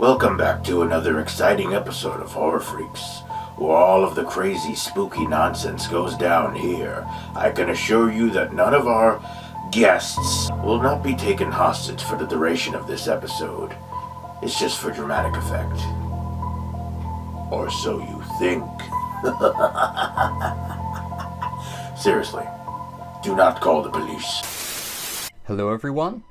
Welcome back to another exciting episode of Horror Freaks, where all of the crazy, spooky nonsense goes down here. I can assure you that none of our guests will not be taken hostage for the duration of this episode. It's just for dramatic effect. Or so you think. Seriously, do not call the police. Hello everyone,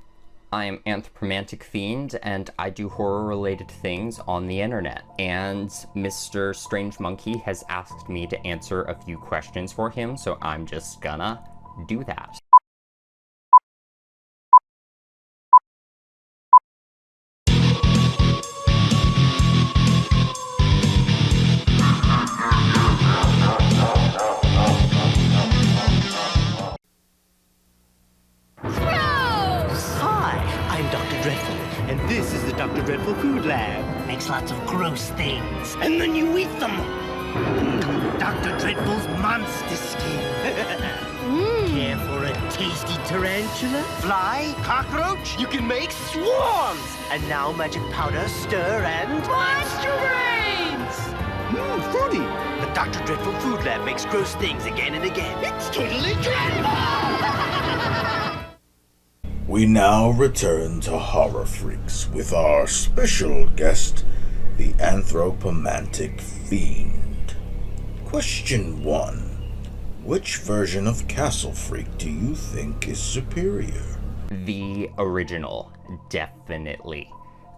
I am Anthropomantic Fiend, and I do horror-related things on the internet. And Mr. Strange Monkey has asked me to answer a few questions for him, so I'm just gonna do that. And this is the Dr. Dreadful Food Lab. Makes lots of gross things. And then you eat them. Dr. Dreadful's monster skin. Care for a tasty tarantula? Fly? Cockroach? You can make swarms! And now magic powder, stir, and... Monster brains! Fruity! The Dr. Dreadful Food Lab makes gross things again and again. It's totally dreadful! We now return to Horror Freaks with our special guest, the Anthropomantic Fiend. Question 1. Which version of Castle Freak do you think is superior? The original, definitely.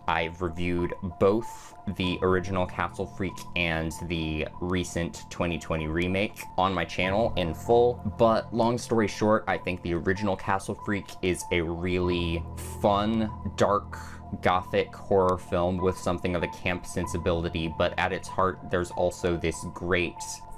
I've reviewed both the original Castle Freak and the recent 2020 remake on my channel in full, but long story short, I think the original Castle Freak is a really fun, dark, gothic horror film with something of a camp sensibility, but at its heart, there's also this great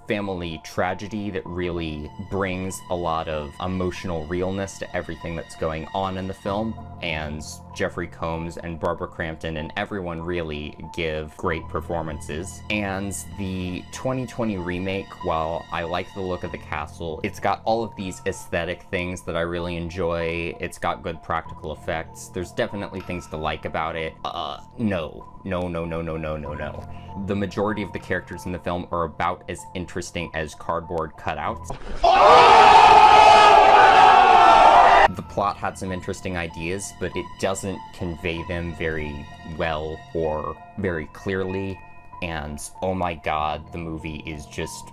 family tragedy that really brings a lot of emotional realness to everything that's going on in the film, and Jeffrey Combs and Barbara Crampton and everyone really give great performances. And the 2020 remake, while I like the look of the castle, it's got all of these aesthetic things that I really enjoy. It's got good practical effects. There's definitely things to like about it. No. The majority of the characters in the film are about as interesting as cardboard cutouts. The plot had some interesting ideas, but it doesn't convey them very well or very clearly. And oh my god, the movie is just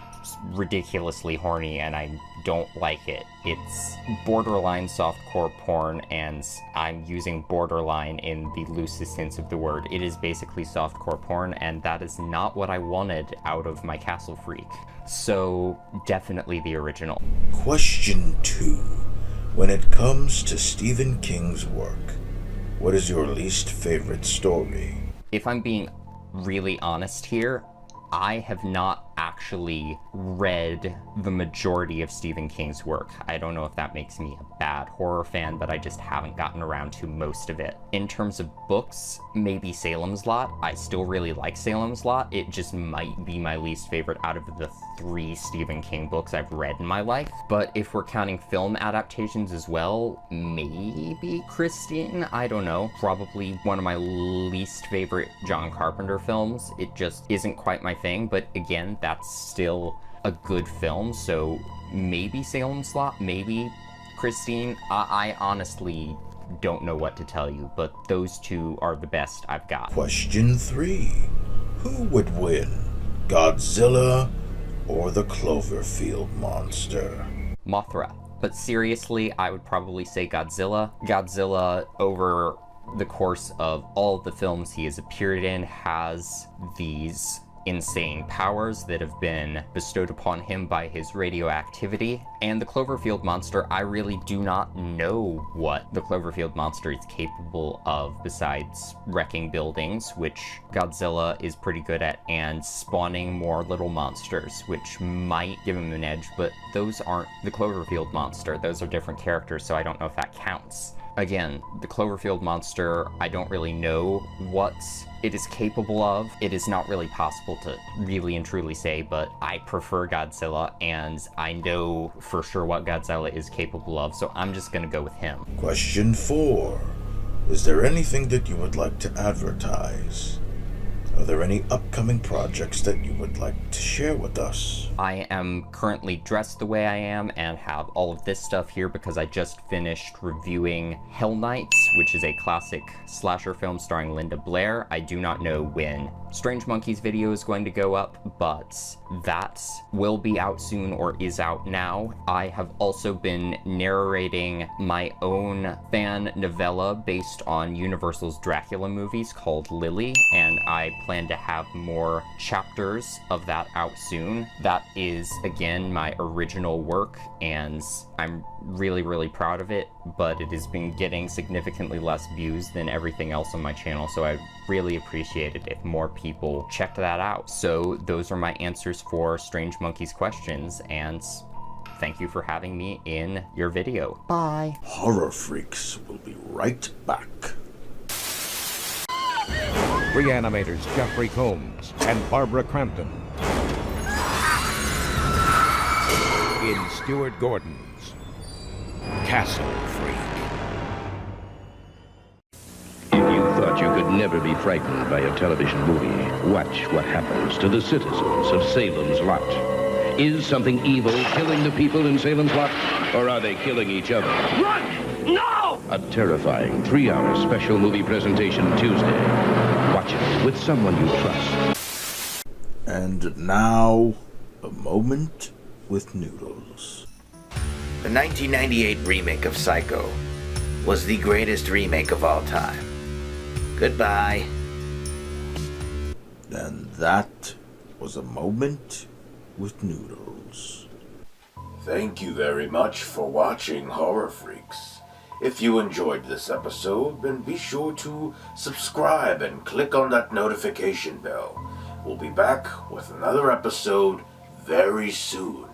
ridiculously horny and I don't like it. It's borderline softcore porn, and I'm using borderline in the loosest sense of the word. It is basically softcore porn, and that is not what I wanted out of my Castle Freak. So definitely the original. Question 2. When it comes to Stephen King's work, what is your least favorite story? If I'm being really honest here, I have not actually read the majority of Stephen King's work. I don't know if that makes me a bad horror fan, but I just haven't gotten around to most of it. In terms of books, maybe Salem's Lot. I still really like Salem's Lot. It just might be my least favorite out of the 3 Stephen King books I've read in my life. But if we're counting film adaptations as well, maybe Christine? I don't know. Probably one of my least favorite John Carpenter films. It just isn't quite my thing, but again, that's still a good film, so maybe Salem's Lot, maybe Christine. I honestly don't know what to tell you, but those 2 are the best I've got. Question 3. Who would win, Godzilla or the Cloverfield monster? Mothra. But seriously, I would probably say Godzilla. Godzilla, over the course of all the films he has appeared in, has these insane powers that have been bestowed upon him by his radioactivity. And the Cloverfield monster, I really do not know what the Cloverfield monster is capable of besides wrecking buildings, which Godzilla is pretty good at, and spawning more little monsters, which might give him an edge, but those aren't the Cloverfield monster. Those are different characters, so I don't know if that counts. Again, the Cloverfield monster, I don't really know what it is capable of. It is not really possible to really and truly say, but I prefer Godzilla, and I know for sure what Godzilla is capable of, so I'm just gonna go with him. Question 4. Is there anything that you would like to advertise? Are there any upcoming projects that you would like to share with us? I am currently dressed the way I am and have all of this stuff here because I just finished reviewing Hell Nights, which is a classic slasher film starring Linda Blair. I do not know when Strange Monkey's video is going to go up, but that will be out soon or is out now. I have also been narrating my own fan novella based on Universal's Dracula movies called Lily, and I plan to have more chapters of that out soon. That is, again, my original work, and I'm really, really proud of it, but it has been getting significantly less views than everything else on my channel, so I really appreciate it if more people checked that out. So those are my answers for Strange Monkey's questions, and thank you for having me in your video. Bye. Horror Freaks will be right back. Reanimators Jeffrey Combs and Barbara Crampton in Stuart Gordon's Castle Freak. If you thought you could never be frightened by a television movie, watch what happens to the citizens of Salem's Lot. Is something evil killing the people in Salem's Lot, or are they killing each other? Run! No! A terrifying 3-hour special movie presentation Tuesday. Watch it with someone you trust. And now, a moment with Noodles. The 1998 remake of Psycho was the greatest remake of all time. Goodbye. And that was a moment with Noodles. Thank you very much for watching Horror Freaks. If you enjoyed this episode, then be sure to subscribe and click on that notification bell. We'll be back with another episode very soon.